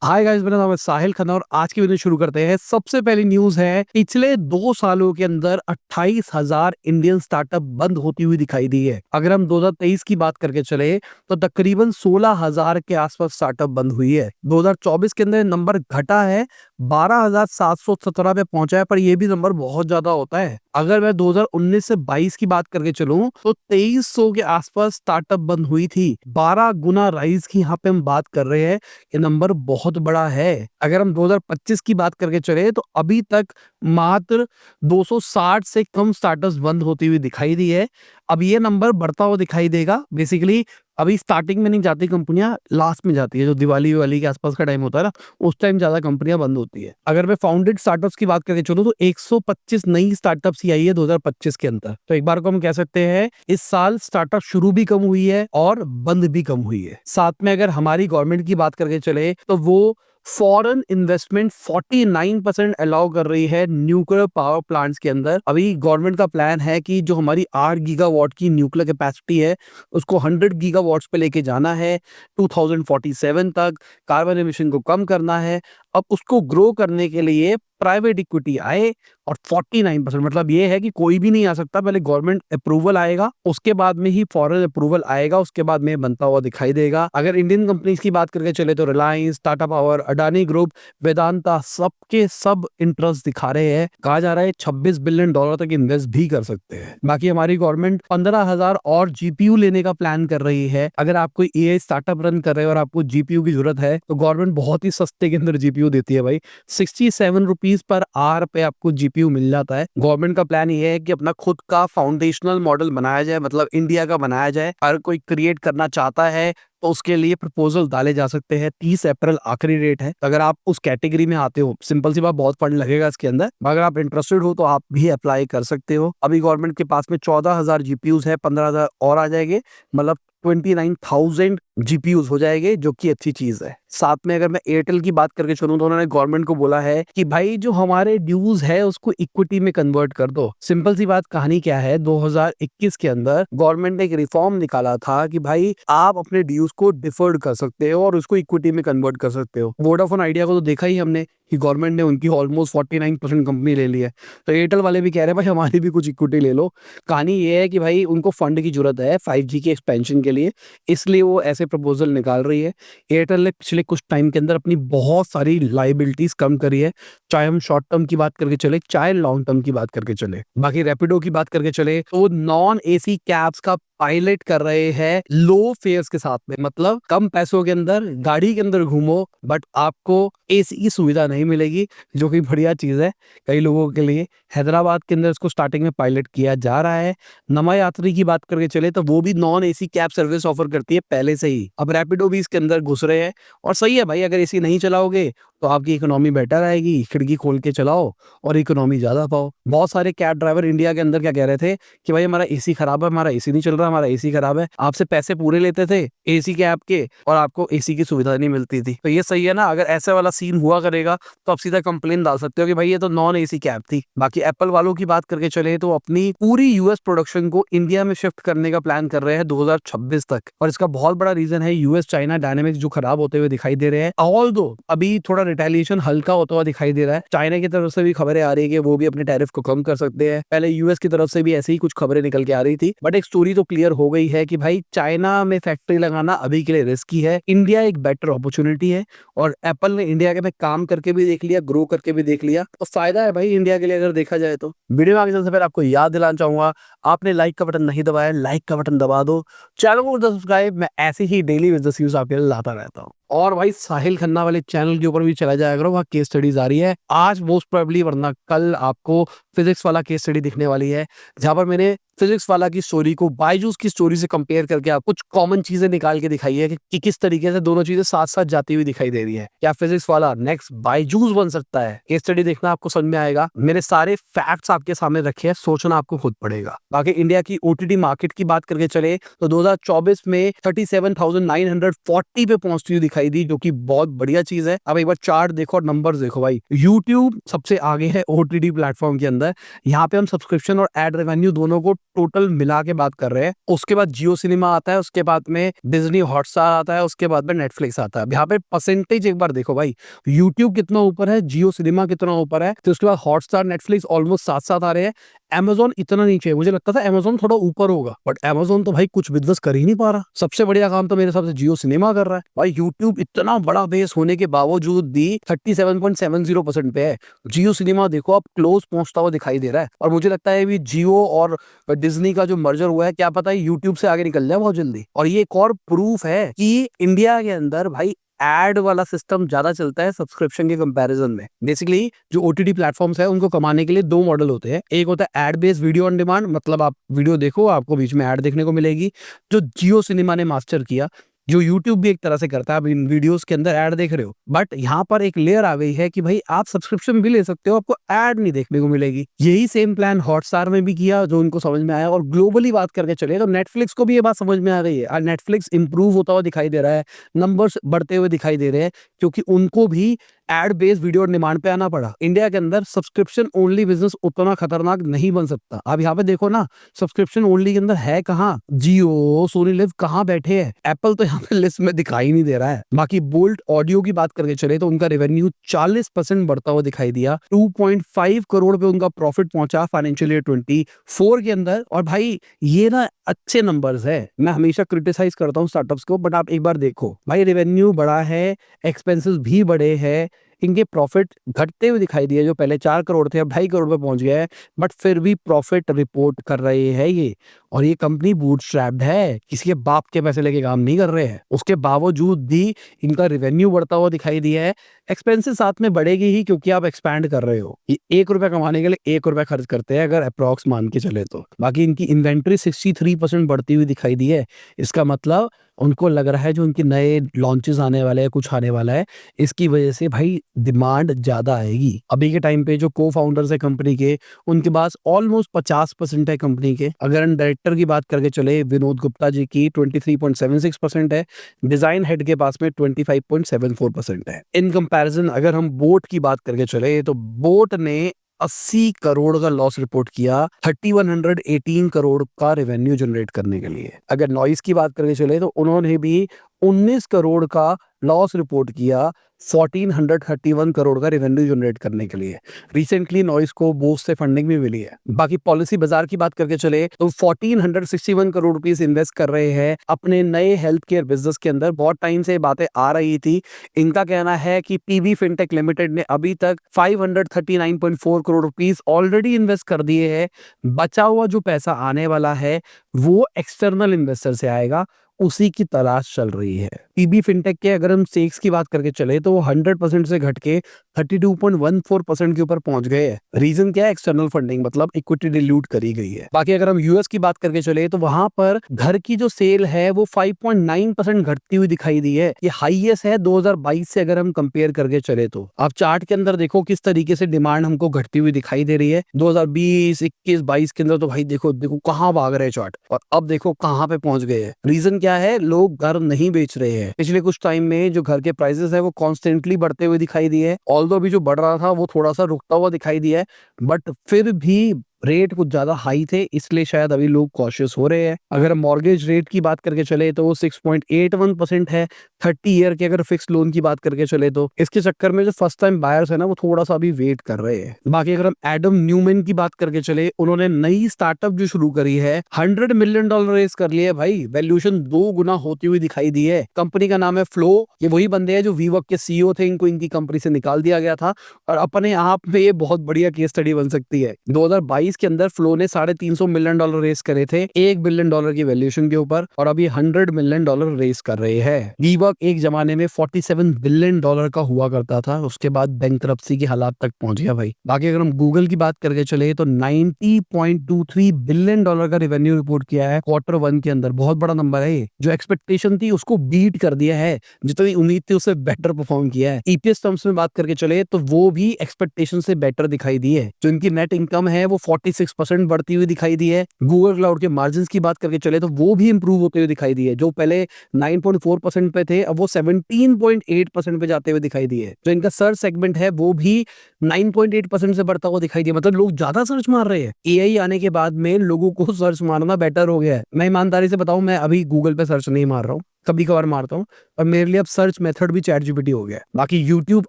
Hi guys, मेरा नाम है साहिल खन्ना और आज की वीडियो शुरू करते हैं। सबसे पहली न्यूज है, पिछले 2 सालों के अंदर 28,000 इंडियन स्टार्टअप बंद होती हुई दिखाई दी है। अगर हम 2023 की बात करके चले तो तकरीबन 16,000 के आसपास स्टार्टअप बंद हुई है। 2024 के अंदर नंबर घटा है, 12,717 पे पहुंचा है, पर यह भी नंबर बहुत ज्यादा होता है। अगर मैं 2019 से 22 की बात करके चलूं तो 2300 के आसपास स्टार्टअप बंद हुई थी। 12 गुना राइज की यहाँ पे हम बात कर रहे हैं। ये नंबर बहुत बड़ा है। अगर हम 2025 की बात करके चले तो अभी तक मात्र 260 से कम स्टार्टअप्स बंद होती हुई दिखाई दी है। अब ये नंबर बढ़ता हुआ दिखाई देगा। बेसिकली अभी स्टार्टिंग में नहीं जाती कंपनियां, लास्ट में जाती है। जो दिवाली वाली के आसपास का टाइम होता है ना, उस टाइम ज्यादा कंपनियां बंद होती है। अगर मैं फाउंडेड स्टार्टअप्स की बात करके चलूं तो 125 नई स्टार्टअप्स ही आई है 2025 के अंदर। तो एक बार को हम कह सकते हैं इस साल स्टार्टअप शुरू भी कम हुई है और बंद भी कम हुई है। साथ में अगर हमारी गवर्नमेंट की बात करके चले तो वो फॉरेन इन्वेस्टमेंट 49% अलाउ कर रही है न्यूक्लियर पावर प्लांट्स के अंदर। अभी गवर्नमेंट का प्लान है कि जो हमारी 8 गीगावाट की न्यूक्लियर कैपेसिटी है उसको 100 गीगावाट्स पे लेके जाना है 2047 तक। कार्बन एमिशन को कम करना है। अब उसको ग्रो करने के लिए प्राइवेट इक्विटी आए और 49%, मतलब ये है कि कोई भी नहीं आ सकता। पहले गवर्नमेंट अप्रूवल आएगा, उसके बाद में ही फॉरेन अप्रूवल आएगा, उसके बाद में बनता हुआ दिखाई देगा। अगर इंडियन कंपनीज की बात करके चले तो रिलायंस, टाटा पावर, अडानी ग्रुप, वेदांता, सबके सब इंटरेस्ट दिखा रहे हैं। कहा जा रहा है 26 बिलियन डॉलर तक इन्वेस्ट भी कर सकते हैं। बाकी हमारी गवर्नमेंट 15,000 और जीपीयू लेने का प्लान कर रही है। अगर आप कोई एआई स्टार्टअप रन कर रहे हैं और आपको जीपीयू की जरूरत है तो गवर्नमेंट बहुत ही सस्ते के अंदर जीपीयू देती है भाई। 67 रुपीज पर आवर पे आपको जीपीयू मिल जाता है। गवर्नमेंट का प्लान ये है कि अपना खुद का फाउंडेशनल मॉडल बनाया जाए, मतलब इंडिया का बनाया जाए। अगर कोई क्रिएट करना चाहता है तो उसके लिए प्रपोजल डाले जा सकते हैं। 30 अप्रैल आखिरी डेट है। अगर आप उस कैटेगरी में आते हो, सिंपल सी बात, बहुत फंड लगेगा इसके अंदर, अगर आप इंटरेस्टेड हो तो आप भी अप्लाई कर सकते हो। अभी गवर्नमेंट के पास में 14,000 जीपीयूज है, 15,000 और आ जाएंगे, मतलब 29,000 जीपीयूज हो जाएंगे, जो कि अच्छी चीज है। साथ में अगर मैं एयरटेल की बात करके चलूं तो उन्होंने गवर्नमेंट को बोला है कि भाई जो हमारे ड्यूज है उसको इक्विटी में कन्वर्ट कर दो। सिंपल सी बात, कहानी क्या है, 2021 के अंदर गवर्नमेंट ने एक रिफॉर्म निकाला था कि भाई आप अपने ड्यूज को डिफर्ड कर सकते हो और उसको इक्विटी में कन्वर्ट कर सकते हो। वोडाफोन आइडिया को तो देखा ही हमने कि गवर्नमेंट ने उनकी ऑलमोस्ट 49% कंपनी ले ली है। तो एयरटेल वाले भी कह रहे हैं भाई हमारी भी कुछ इक्विटी ले लो। कहानी ये है कि भाई उनको फंड की जरूरत है 5G के एक्सपेंशन के लिए, इसलिए वो ऐसे प्रपोजल निकाल रही है। एयरटेल ने पिछले कुछ टाइम के अंदर अपनी बहुत सारी लाइबिलिटीज कम करी है, चाहे हम शॉर्ट टर्म की बात करके चले, चाहे लॉन्ग टर्म की बात करके चले। बाकी रैपिडो की बात करके चले तो वो नॉन एसी कैब्स का पायलट कर रहे हैं लो फेयर्स के साथ में, मतलब कम पैसों के अंदर गाड़ी के अंदर घूमो बट आपको एसी की सुविधा नहीं मिलेगी, जो कि बढ़िया चीज है कई लोगों के लिए। हैदराबाद के अंदर इसको स्टार्टिंग में पायलट किया जा रहा है। नमा यात्री की बात करके चले तो वो भी non AC cab service offer करती है पहले से ही। अब रैपिडो भी इसके अंदर घुस रहे हैं और सही है भाई। अगर एसी नहीं चलाओगे तो आपकी इकोनॉमी बेटर आएगी, खिड़की खोल के चलाओ और इकोनॉमी ज्यादा पाओ। बहुत सारे कैब ड्राइवर इंडिया के अंदर क्या कह रहे थे कि भाई हमारा एसी खराब है, हमारा एसी नहीं चल रहा, हमारा एसी खराब है। आपसे पैसे पूरे लेते थे एसी कैब के और आपको एसी की सुविधा नहीं मिलती थी। तो ये सही है ना। अगर ऐसे वाला सीन हुआ करेगा तो आप सीधा कंप्लेन डाल सकते हो कि भाई ये तो नॉन एसी कैब थी। बाकी एप्पल वालों की बात करके चले तो अपनी पूरी यूएस प्रोडक्शन को इंडिया में शिफ्ट करने का प्लान कर रहे हैं 2026 तक। और इसका बहुत बड़ा रीजन है यूएस चाइना डायनेमिक्स जो खराब होते हुए दिखाई दे रहे हैं। ऑल्दो अभी थोड़ा रिटेलिएशन हल्का होता हुआ दिखाई दे रहा है। चाइना की तरफ से भी खबरें आ रही है कि वो भी अपने टैरिफ को कम कर सकते हैं। पहले यूएस की तरफ से भी ऐसी ही कुछ खबरें निकल के आ रही थी, बट एक स्टोरी तो क्लियर हो गई है कि भाई चाइना में फैक्ट्री लगाना अभी के लिए रिस्की है, इंडिया एक बेटर अपॉर्चुनिटी है। और एप्पल ने इंडिया के में काम करके भी देख लिया, ग्रो करके भी देख लिया, तो फायदा है भाई इंडिया के लिए अगर देखा जाए तो। वीडियो में आगे चलने से पहले आपको याद दिलाना चाहूंगा, आपने लाइक का बटन नहीं दबाया, लाइक का बटन दबा दो, चैनल को सब्सक्राइब। मैं ऐसे ही डेली बिजनेस न्यूज आपके लिए लाता रहता हूँ। और भाई साहिल खन्ना वाले चैनल के ऊपर भी चला जाया करो, वहाँ केस स्टडीज आ रही है आज मोस्ट प्रोबेबली, वरना कल आपको फिजिक्स वाला केस स्टडी दिखने वाली है, जहां पर मैंने फिजिक्स वाला की स्टोरी को बायजूस की स्टोरी से कंपेयर करके आप कुछ कॉमन चीजें निकाल के दिखाई है कि किस तरीके से दोनों चीजें साथ साथ जाती हुई दिखाई दे रही है। क्या फिजिक्स वाला नेक्स्ट बायजूस बन सकता है? केस स्टडी देखना, आपको समझ में आएगा। मेरे सारे फैक्ट्स आपके सामने रखे हैं, सोचना आपको खुद पड़ेगा। बाकी इंडिया की ओटीटी मार्केट की बात करके चले तो 2024 में 37,940 पे पहुंचती हुई दिखाई दी, जो कि बहुत बढ़िया चीज है। अब एक बार चार्ट देखो और नंबर्स देखो भाई। यूट्यूब सबसे आगे है ओटीटी प्लेटफॉर्म के अंदर है। यहाँ पे हम सब्सक्रिप्शन और एड रेवेन्यू दोनों को टोटल मिला के बात कर रहे हैं। उसके बाद जियो सिनेमा आता है, उसके बाद में डिज्नी हॉटस्टार आता है, उसके बाद में नेटफ्लिक्स आता है। यहाँ पे परसेंटेज एक बार देखो भाई, यूट्यूब कितना ऊपर है, जियो सिनेमा कितना ऊपर है, तो उसके बाद हॉटस्टार नेटफ्लिक्स ऑलमोस्ट साथ साथ आ रहे हैं। Amazon इतना नीचे है, मुझे लगता था Amazon थोड़ा ऊपर होगा, बट Amazon तो भाई कुछ बिजनेस कर ही नहीं पा रहा। सबसे बढ़िया काम तो मेरे हिसाब से जियो सिनेमा कर रहा है भाई। YouTube इतना बड़ा बेस होने के बावजूद भी 37.70% पे है। जियो सिनेमा देखो अब क्लोज पहुंचता हुआ दिखाई दे रहा है, और मुझे लगता है भी जियो और डिज्नी का जो मर्जर हुआ है, क्या पता है यूट्यूब से आगे निकल जाए बहुत जल्दी। और ये एक और प्रूफ है कि इंडिया के अंदर भाई एड वाला सिस्टम ज्यादा चलता है सब्सक्रिप्शन के कंपैरिजन में। बेसिकली जो ओटीटी प्लेटफॉर्म्स है उनको कमाने के लिए दो मॉडल होते हैं। एक होता है ad based video on demand, मतलब आप वीडियो देखो, आपको बीच में एड देखने को मिलेगी, जो जियो सिनेमा ने मास्टर किया, जो यूट्यूब भी एक तरह से करता है। आप इन वीडियोस के अंदर ऐड देख रहे हो, बट यहाँ पर एक लेयर आ गई है कि भाई आप सब्सक्रिप्शन भी ले सकते हो, आपको ऐड नहीं देखने को मिलेगी। यही सेम प्लान हॉटस्टार में भी किया, जो उनको समझ में आया। और ग्लोबली बात करके चले तो नेटफ्लिक्स को भी ये बात समझ में आ गई है, और नेटफ्लिक्स इंप्रूव होता हुआ दिखाई दे रहा है, नंबर्स बढ़ते हुए दिखाई दे रहे हैं, क्योंकि उनको भी ad based video on demand पे आना पड़ा। इंडिया के अंदर सब्सक्रिप्शन ओनली बिजनेस उतना खतरनाक नहीं बन सकता। आप यहाँ पे देखो ना, सब्सक्रिप्शन ओनली के अंदर है कहाँ, जियो सोनी लिव कहाँ बैठे हैं, एप्पल तो यहाँ पे लिस्ट में दिखाई नहीं दे रहा है। बाकी बोल्ट ऑडियो की बात करके चले तो उनका रेवेन्यू 40% बढ़ता हुआ दिखाई दिया, 2.5 करोड़ पे उनका प्रॉफिट पहुंचा फाइनेंशियल ईयर 24 के अंदर। और भाई ये ना अच्छे नंबर्स है। मैं हमेशा क्रिटिसाइज करता हूँ स्टार्टअप्स को, बट आप एक बार देखो भाई, रेवेन्यू बढ़ा है, एक्सपेंसेस भी बढ़े हैं, इनके प्रॉफिट घटते हुए दिखाई दिए, जो पहले 4 करोड़ थे अब 2.5 करोड़ पे पहुंच गए हैं, बट फिर भी प्रॉफिट रिपोर्ट कर रहे हैं ये। और ये कंपनी बूटस्ट्रैप्ड है, किसी के बाप के पैसे लेके काम नहीं कर रहे हैं। उसके बावजूद भी इनका रेवेन्यू बढ़ता हुआ दिखाई दिया है। एक्सपेंसेस साथ में बढ़ेगी ही, क्योंकि आप एक्सपैंड कर रहे हो। ये 1 रुपया कमाने के लिए 1 रुपया खर्च करते हैं, अगर अप्रॉक्स मान के चले तो। बाकी इनकी इन्वेंट्री 63% बढ़ती हुई दिखाई दी है। इसका मतलब उनको लग रहा है जो उनके नए लॉन्चेस आने वाले हैं, कुछ आने वाला है, इसकी वजह से भाई डिमांड ज्यादा आएगी। अभी के टाइम पे जो को फाउंडर्स है कंपनी के, उनके पास ऑलमोस्ट 50% है कंपनी के। अगर हम डायरेक्टर की बात करके चले, विनोद गुप्ता जी की 23.76% है, डिजाइन हेड के पास में 25.74% है। इन कंपैरिजन अगर हम बोट की बात करके चले तो बोट ने 80 करोड़ का लॉस रिपोर्ट किया 3118 करोड़ का रेवेन्यू जनरेट करने के लिए। अगर नॉइस की बात करके चले तो उन्होंने भी 19 करोड़ का लॉस रिपोर्ट किया 1431 करोड़ का रेवेन्यू जनरेट करने के लिए। रिसेंटली नॉइस को बोस से फंडिंग भी मिली है। बाकी पॉलिसी बाजार की बात करके चले तो 1461 करोड़ रुपीस इन्वेस्ट कर रहे हैं अपने नए हेल्थ केयर बिजनेस के अंदर। बहुत टाइम से बातें आ रही थी। इनका कहना है कि पीबी फिनटेक लिमिटेड ने अभी तक 539.4 करोड़ रुपीस ऑलरेडी इन्वेस्ट कर दिए हैं। बचा हुआ जो पैसा आने वाला है वो एक्सटर्नल इन्वेस्टर से आएगा, उसी की तलाश चल रही है। पीबी फिनटेक के अगर हम स्टेक्स की बात करके चले तो वो 100% से घट के 32.14% के ऊपर पहुंच गए हैं। रीजन क्या है? एक्सटर्नल फंडिंग, मतलब इक्विटी डिल्यूट करी गई है। बाकी अगर हम यूएस की बात करके चले तो वहां पर घर की जो सेल है वो 5.9% घटती हुई दिखाई दी है। ये हाईएस्ट है 2022 से अगर हम कंपेयर करके चले तो। आप चार्ट के अंदर देखो किस तरीके से डिमांड हमको घटती हुई दिखाई दे रही है। 2020, 21, 22 के अंदर तो भाई देखो कहाँ भाग रहे चार्ट, और अब देखो कहाँ पे पहुंच गए हैं। रीजन क्या है? लोग घर नहीं बेच रहे हैं। पिछले कुछ टाइम में जो घर के प्राइसेस है वो कॉन्स्टेंटली बढ़ते हुए दिखाई दिए। ऑल्दो अभी जो बढ़ रहा था वो थोड़ा सा रुकता हुआ दिखाई दिया है, बट फिर भी रेट कुछ ज्यादा हाई थे, इसलिए शायद अभी लोग कॉशियस हो रहे हैं। अगर मॉर्गेज रेट की बात करके चले तो वो 6.81% है 30 ईयर के। अगर फिक्स लोन की बात करके चले तो इसके चक्कर में जो फर्स्ट टाइम बायर्स है ना वो थोड़ा सा अभी वेट कर रहे हैं। बाकी अगर हम एडम न्यूमैन की बात करके चले, उन्होंने नई स्टार्टअप जो शुरू करी है, $100 मिलियन रेस कर लिया भाई। वैल्यूएशन 2 गुना होती हुई दिखाई दी है। कंपनी का नाम है फ्लो। ये वही बंदे हैं जो वीवर्क के सीईओ थे, इनको इनकी कंपनी से निकाल दिया गया था, और अपने आप में ये बहुत बढ़िया केस स्टडी बन सकती है। 2022 के अंदर फ्लो ने $350 मिलियन रेस करे थे $1 बिलियन की वैल्यूएशन के ऊपर, और अभी $100 मिलियन रेस कर रहे हैं। वीवर्क एक जमाने में $47 बिलियन का हुआ करता था, उसके बाद बैंकरप्सी की हालात तक पहुंच गया भाई। बाकी अगर हम गूगल की बात करके चले तो $90.23 बिलियन का रेवेन्यू रिपोर्ट किया है Q1 के अंदर। बहुत बड़ा नंबर है। जो एक्सपेक्टेशन थी उसको बीट कर दिया है, जितनी उम्मीद थी उससे बेटर परफॉर्म किया है। ईपीएस टर्म्स में बात करके चले तो वो भी एक्सपेक्टेशन से बेटर दिखाई दी है। जो इनकी नेट इनकम है वो 46% बढ़ती हुई दिखाई दी है। गूगल क्लाउड के मार्जिन की बात करके चले तो वो भी इंप्रूव होते हुए दिखाई दिए, जो पहले 9.4% पे थे, अब वो 17.8% पे जाते हुए दिखाई दिए। जो इनका सर्च सेगमेंट है वो भी 9.8% से बढ़ता हुआ दिखाई दिया। मतलब लोग ज्यादा सर्च मार रहे हैं। एआई आने के बाद में लोगों को सर्च मारना बेटर हो गया है। मैं ईमानदारी से बताऊं, मैं अभी गूगल पे सर्च नहीं मार रहा हूँ, कभी कभार मारता हूँ, और मेरे लिए अब सर्च मेथड भी चैट जीपीटी हो गया है। बाकी यूट्यूब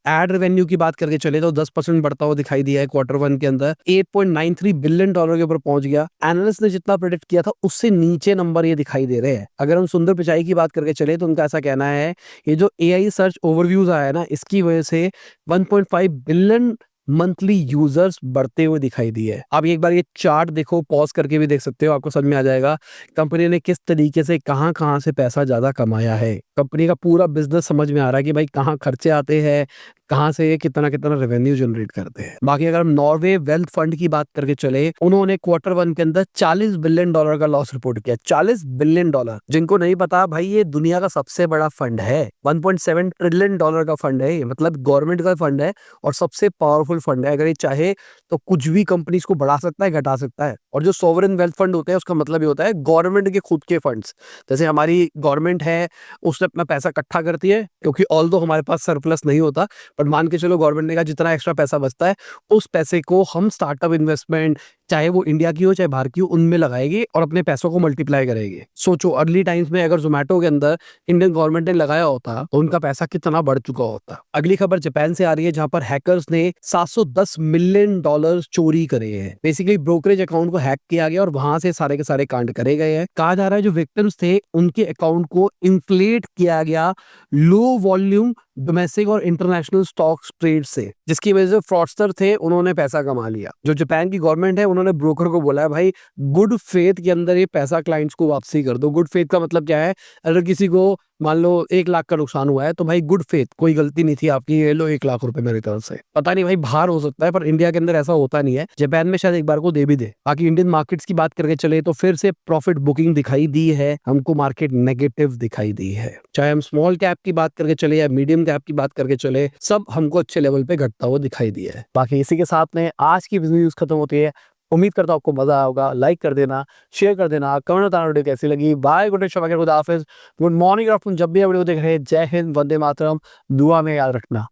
एड रेवेन्यू की बात करके चले तो 10% बढ़ता हुआ दिखाई दिया है। क्वार्टर 1 के अंदर $8.93 बिलियन के ऊपर पहुंच गया। एनालिस्ट ने जितना प्रेडिक्ट किया था उससे नीचे नंबर ये दिखाई दे रहे हैं। अगर हम सुंदर पिचाई की बात करके चले तो उनका ऐसा कहना है, ये जो एआई सर्च ओवरव्यूज आया है ना, इसकी वजह से 1.5 बिलियन मंथली यूजर्स बढ़ते हुए दिखाई दिए। आप एक बार ये चार्ट देखो, पॉज करके भी देख सकते हो, आपको समझ में आ जाएगा कंपनी ने किस तरीके से कहां से पैसा ज्यादा कमाया है। कंपनी का पूरा बिजनेस समझ में आ रहा है कि भाई कहाँ खर्चे आते हैं, कहां से ये कितना कितना रेवेन्यू जनरेट करते हैं। बाकी अगर हम नॉर्वे वेल्थ फंड की बात करके चले, उन्होंने क्वार्टर 1 के अंदर $40 बिलियन का लॉस रिपोर्ट किया। $40 बिलियन। जिनको नहीं पता भाई, ये दुनिया का सबसे बड़ा फंड है। $1.7 ट्रिलियन का फंड है, मतलब गवर्नमेंट का फंड है और सबसे पावरफुल फंड है। अगर ये चाहे तो कुछ भी कंपनीज को बढ़ा सकता है, घटा सकता है। और जो सोवरेन वेल्थ फंड होते हैं उसका मतलब ये होता है गवर्नमेंट के खुद के फंड्स। जैसे हमारी गवर्नमेंट है, उसने अपना पैसा इकट्ठा करती है, क्योंकि ऑल्दो हमारे पास सरप्लस नहीं होता, पर मान के चलो गवर्नमेंट ने कहा जितना एक्स्ट्रा पैसा बचता है उस पैसे को हम स्टार्टअप इन्वेस्टमेंट, चाहे वो इंडिया की हो चाहे बाहर की हो, उनमें लगाएगी और अपने पैसों को मल्टीप्लाई करेगी। सोचो अर्ली टाइम्स में अगर जोमेटो के अंदर इंडियन गवर्नमेंट ने लगाया होता तो उनका पैसा कितना बढ़ चुका होता। अगली खबर जापान से आ रही है, जहां पर हैकर्स ने $710 मिलियन चोरी करे हैं। बेसिकली ब्रोकरेज अकाउंट को हैक किया गया और वहां से सारे के सारे कांड करे गए हैं। कहा जा रहा है जो विक्टिम्स थे उनके अकाउंट को इन्फ्लेट किया गया लो वॉल्यूम डोमेस्टिक और इंटरनेशनल स्टॉक ट्रेड से, जिसकी वजह से फ्रॉडस्टर थे उन्होंने पैसा कमा लिया। जो जापान की गवर्नमेंट है उन्होंने ब्रोकर को बोला है भाई गुड फेथ के अंदर ये पैसा क्लाइंट्स को वापसी कर दो। गुड फेथ का मतलब क्या है, अगर किसी को मान लो 1 लाख का नुकसान हुआ है तो भाई गुड फेथ, कोई गलती नहीं थी आपकी, ये लो 1 लाख रुपए मेरी तरफ से। पता नहीं भाई बाहर हो सकता है, पर इंडिया के अंदर ऐसा होता नहीं है। जापान में शायद एक बार को दे भी दे। बाकी इंडियन मार्केट्स की बात करके चले तो फिर से प्रॉफिट बुकिंग दिखाई दी है, हमको मार्केट नेगेटिव दिखाई दी है। चाहे हम स्मॉल कैप की बात करके चले या मीडियम कैप की बात करके चले, सब हमको अच्छे लेवल पे घटता हुआ दिखाई दिया है। बाकी इसी के साथ में आज की बिजनेस न्यूज खत्म होती है। उम्मीद करता हूं आपको मजा आया होगा। लाइक कर देना, शेयर कर देना, कमेंट बताना वीडियो कैसी लगी। बाय, गुड नाइट, खुदा हाफिज, गुड मॉर्निंग, आफ्टरनून, जब भी वीडियो देख रहे हैं। जय हिंद, वंदे मातरम, दुआ में याद रखना।